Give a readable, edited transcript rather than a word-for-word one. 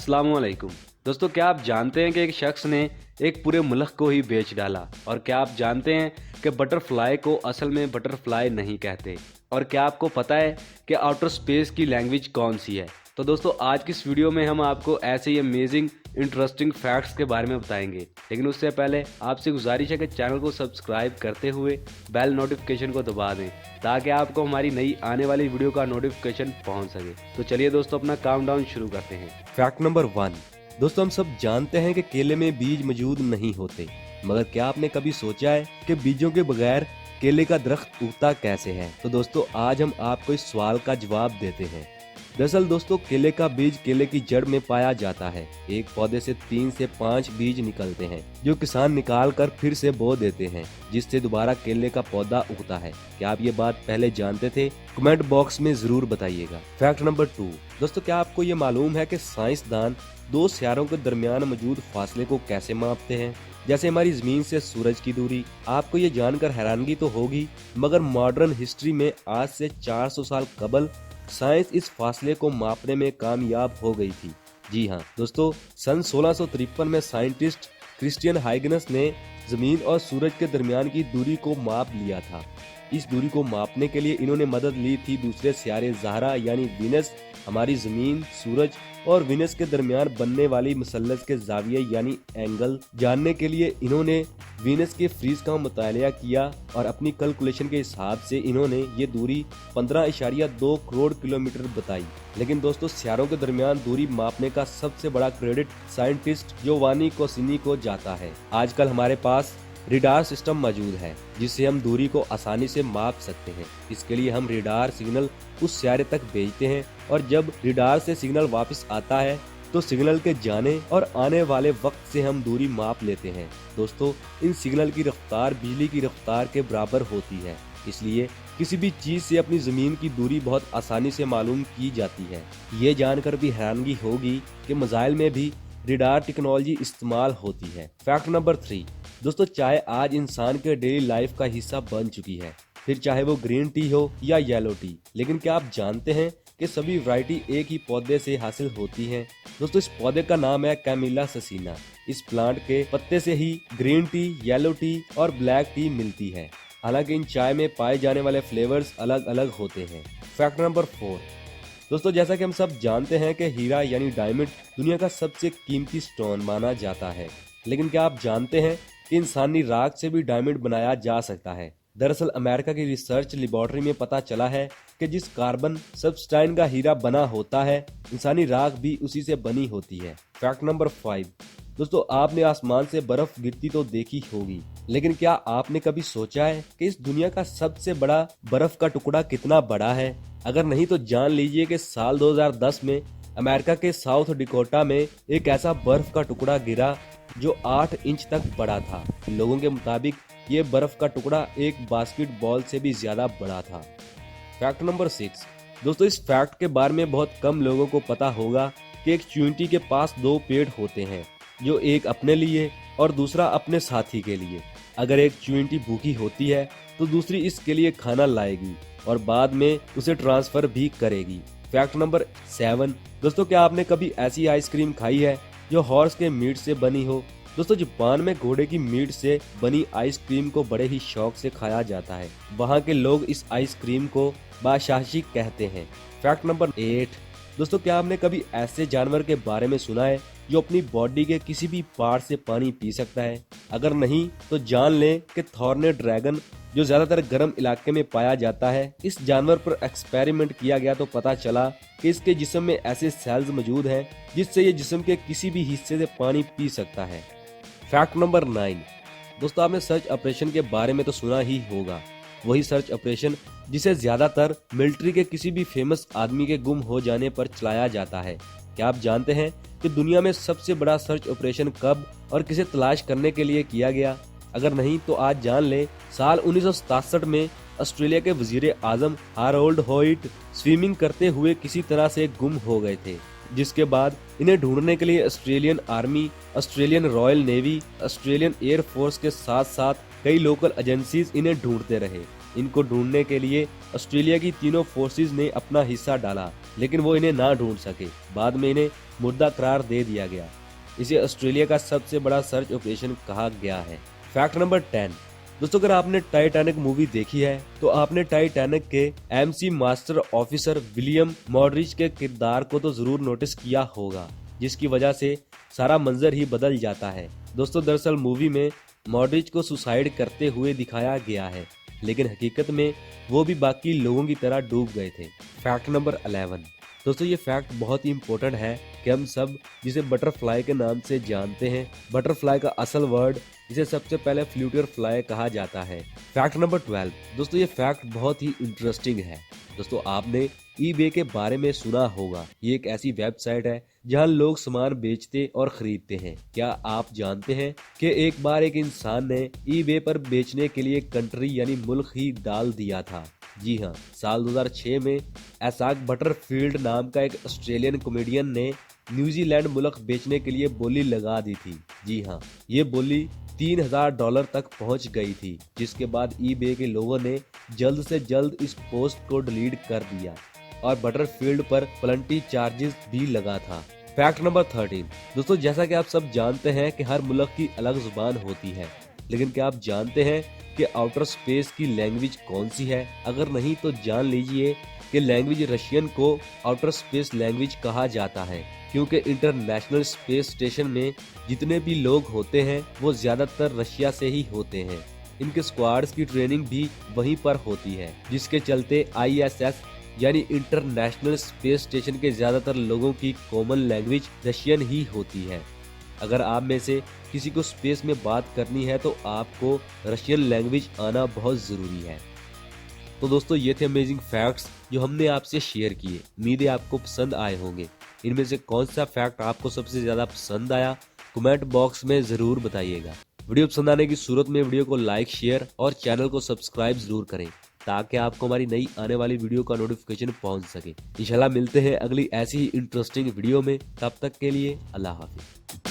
अस्सलामुअलैकुम दोस्तों, क्या आप जानते हैं कि एक शख्स ने एक पूरे मुल्क को ही बेच डाला? और क्या आप जानते हैं कि बटरफ्लाई को असल में बटरफ्लाई नहीं कहते? और क्या आपको पता है कि आउटर स्पेस की लैंग्वेज कौन सी है? तो दोस्तों, आज की इस वीडियो में हम आपको ऐसे ही अमेजिंग इंटरेस्टिंग फैक्ट्स के बारे में बताएंगे। लेकिन उससे पहले आपसे गुजारिश है कि चैनल को सब्सक्राइब करते हुए बेल नोटिफिकेशन को दबा दें ताकि आपको हमारी नई आने वाली वीडियो का नोटिफिकेशन पहुंच सके। तो चलिए दोस्तों, अपना काउंटडाउन शुरू करते हैं। Fact number 1। दोस्तों, हम सब जानते हैं कि केले में बीज मौजूद नहीं होते, मगर क्या आपने कभी सोचा है कि बीजों के बगैर केले का दरख्त उगता कैसे है? तो दोस्तों, आज हम आपको इस सवाल का जवाब देते हैं। दरअसल दोस्तों, केले का बीज केले की जड़ में पाया जाता है। एक पौधे से 3 से 5 बीज निकलते हैं जो किसान निकाल कर फिर से बो देते हैं, जिससे दोबारा केले का पौधा उगता है। क्या आप ये बात पहले जानते थे? कमेंट बॉक्स में जरूर बताइएगा। Fact number 2। दोस्तों, क्या आपको ये मालूम है कि साइंसदान 2 सियारों के दरमियान मौजूद फासले को कैसे मापते हैं? जैसे हमारी जमीन से सूरज की दूरी। आपको ये जानकर हैरानगी तो होगी, मगर मॉडर्न हिस्ट्री में आज से 400 साल कबल साइंस इस फासले को मापने में कामयाब हो गई थी। जी हाँ दोस्तों, सन 1653 में साइंटिस्ट क्रिश्चियन हाइगनस ने जमीन और सूरज के दरमियान की दूरी को माप लिया था। इस दूरी को मापने के लिए इन्होंने मदद ली थी दूसरे सियारे ज़हरा यानी वीनस, हमारी जमीन, सूरज और वीनस के दरमियान बनने वाली मसल्लस के जाविये यानी एंगल जानने के लिए इन्होंने वीनस के फ्रीज का मुतालिया किया और अपनी कैलकुलेशन के हिसाब से इन्होंने ये दूरी 15.2 करोड़ किलोमीटर बताई। लेकिन दोस्तों, सियारों के दरमियान दूरी मापने का सबसे बड़ा क्रेडिट साइंटिस्ट जोवानी कोसिनी को जाता है। आजकल हमारे पास रेडार सिस्टम मौजूद है जिससे हम दूरी को आसानी से माप सकते हैं। इसके लिए हम रेडार सिग्नल उस सियारे तक भेजते हैं और जब रेडार से सिग्नल वापस आता है तो सिग्नल के जाने और आने वाले वक्त से हम दूरी माप लेते हैं। दोस्तों, इन सिग्नल की रफ्तार बिजली की रफ्तार के बराबर होती है, इसलिए किसी भी चीज से अपनी जमीन की दूरी बहुत आसानी से मालूम की जाती है। ये जानकर भी हैरानगी होगी कि मिसाइल में भी रेडार टेक्नोलॉजी इस्तेमाल होती है। Fact number 3। दोस्तों, चाय आज इंसान के डेली लाइफ का हिस्सा बन चुकी है, फिर चाहे वो ग्रीन टी हो या येलो टी। लेकिन क्या आप जानते हैं कि सभी वैरायटी एक ही पौधे से हासिल होती हैं? दोस्तों, इस पौधे का नाम है कैमिला ससीना। इस प्लांट के पत्ते से ही ग्रीन टी, येलो टी और ब्लैक टी मिलती है। हालांकि इन चाय में पाए जाने वाले फ्लेवर्स अलग अलग होते हैं। Fact number 4। दोस्तों, जैसा कि हम सब जानते हैं कि हीरा यानी डायमंड दुनिया का सबसे कीमती स्टोन माना जाता है। लेकिन क्या आप जानते हैं कि इंसानी राख से भी डायमंड बनाया जा सकता है? दरअसल अमेरिका की रिसर्च लेबोरेटरी में पता चला है कि जिस कार्बन सबस्टाइन का हीरा बना होता है, इंसानी राख भी उसी से बनी होती है। Fact number 5। दोस्तों, आपने आसमान से बर्फ गिरती तो देखी होगी, लेकिन क्या आपने कभी सोचा है कि इस दुनिया का सबसे बड़ा बर्फ का टुकड़ा कितना बड़ा है? अगर नहीं तो जान लीजिए कि साल 2010 में अमेरिका के साउथ डिकोटा में एक ऐसा बर्फ का टुकड़ा गिरा जो 8 इंच तक बड़ा था। लोगों के मुताबिक ये बर्फ का टुकड़ा एक बास्केटबॉल से भी ज्यादा बड़ा था। Fact number 6। दोस्तों, इस फैक्ट के बारे में बहुत कम लोगों को पता होगा कि एक चींटी के पास 2 पेड़ होते हैं, जो एक अपने लिए और दूसरा अपने साथी के लिए। अगर एक चींटी भूखी होती है तो दूसरी इसके लिए खाना लाएगी और बाद में उसे ट्रांसफर भी करेगी। Fact number 7। दोस्तों, क्या आपने कभी ऐसी आइसक्रीम खाई है जो हॉर्स के मीट से बनी हो? दोस्तों, जापान में घोड़े की मीट से बनी आइसक्रीम को बड़े ही शौक से खाया जाता है। वहाँ के लोग इस आइसक्रीम को बादशाही कहते हैं। Fact number 8। दोस्तों, क्या आपने कभी ऐसे जानवर के बारे में सुना है जो अपनी बॉडी के किसी भी पार्ट से पानी पी सकता है? अगर नहीं तो जान लें कि थॉर्नेट ड्रैगन, जो ज्यादातर गर्म इलाके में पाया जाता है, इस जानवर पर एक्सपेरिमेंट किया गया तो पता चला कि इसके जिस्म में ऐसे सेल्स मौजूद हैं जिससे ये जिस्म के किसी भी हिस्से से पानी पी सकता है। Fact number 9। दोस्तों, आपने सर्च ऑपरेशन के बारे में तो सुना ही होगा, वही सर्च ऑपरेशन जिसे ज्यादातर मिलिट्री के किसी भी फेमस आदमी के गुम हो जाने पर चलाया जाता है। क्या आप जानते हैं कि दुनिया में सबसे बड़ा सर्च ऑपरेशन कब और किसे तलाश करने के लिए किया गया? अगर नहीं तो आज जान लें, साल 1967 में ऑस्ट्रेलिया के वजीर आजम हारोल्ड होइट स्विमिंग करते हुए किसी तरह से गुम हो गए थे, जिसके बाद इन्हें ढूंढने के लिए Australian army, Australian royal navy, Australian air force के साथ साथ कई लोकल एजेंसीज इन्हें ढूंढते रहे। इनको ढूंढने के लिए ऑस्ट्रेलिया की तीनों फोर्सेज ने अपना हिस्सा डाला, लेकिन वो इन्हें ना ढूंढ सके। बाद में इन्हें मुर्दा करार दे दिया गया। इसे ऑस्ट्रेलिया का सबसे बड़ा सर्च ऑपरेशन कहा गया है। Fact number 10। दोस्तों अगर आपने टाइटैनिक मूवी देखी है तो आपने टाइटैनिक के MC master officer William Modric के किरदार को तो जरूर नोटिस किया होगा, जिसकी वजह से सारा मंजर ही बदल जाता है। दोस्तों दरअसल मूवी में मॉडरिच को सुसाइड करते हुए दिखाया गया है, लेकिन हकीकत में वो भी बाकी लोगों की तरह डूब गए थे। Fact number 11। दोस्तों ये फैक्ट बहुत ही इम्पोर्टेंट है कि हम सब जिसे बटरफ्लाई के नाम से जानते हैं, बटरफ्लाई का असल वर्ड इसे सबसे पहले फ्लूटर फ्लाई कहा जाता है। Fact number 12। दोस्तों ये फैक्ट बहुत ही इंटरेस्टिंग है। दोस्तों आपने ईबे के बारे में सुना होगा। ये एक ऐसी वेबसाइट है जहां लोग सामान बेचते और खरीदते हैं। क्या आप जानते हैं कि एक बार एक इंसान ने ईबे पर बेचने के लिए कंट्री यानी मुल्क ही डाल दिया था। जी हाँ, साल 2006 में एसाक बटरफील्ड नाम का एक ऑस्ट्रेलियन कॉमेडियन ने न्यूजीलैंड मुल्क बेचने के लिए बोली लगा दी थी। जी हाँ, ये बोली $3000 तक पहुंच गई थी, जिसके बाद ईबे के लोगों ने जल्द से जल्द इस पोस्ट को डिलीट कर दिया और बटरफील्ड पर प्लेंटी चार्जेस भी लगा था। Fact number 13। दोस्तों जैसा कि आप सब जानते हैं कि हर मुल्क की अलग जुबान होती है, लेकिन क्या आप जानते हैं कि आउटर स्पेस की लैंग्वेज कौन सी है? अगर नहीं तो जान लीजिए कि लैंग्वेज रशियन को आउटर स्पेस लैंग्वेज कहा जाता है, क्योंकि इंटरनेशनल स्पेस स्टेशन में जितने भी लोग होते हैं वो ज्यादातर रशिया से ही होते हैं। इनके स्क्वाड्स की ट्रेनिंग भी वहीं पर होती है, जिसके चलते ISS यानी इंटरनेशनल स्पेस स्टेशन के ज्यादातर लोगों की कॉमन लैंग्वेज रशियन ही होती है। अगर आप में से किसी को स्पेस में बात करनी है तो आपको रशियन लैंग्वेज आना बहुत ज़रूरी है। तो दोस्तों ये थे अमेजिंग फैक्ट्स जो हमने आपसे शेयर किए। उम्मीद है आपको पसंद आए होंगे। इनमें से कौन सा फैक्ट आपको सबसे ज़्यादा पसंद आया कमेंट बॉक्स में ज़रूर बताइएगा। वीडियो पसंद आने की सूरत में वीडियो को लाइक शेयर और चैनल को सब्सक्राइब ज़रूर करें, ताकि आपको हमारी नई आने वाली वीडियो का नोटिफिकेशन पहुंच सके। इंशाल्लाह मिलते हैं अगली ऐसी ही इंटरेस्टिंग वीडियो में। तब तक के लिए अल्लाह हाफिज।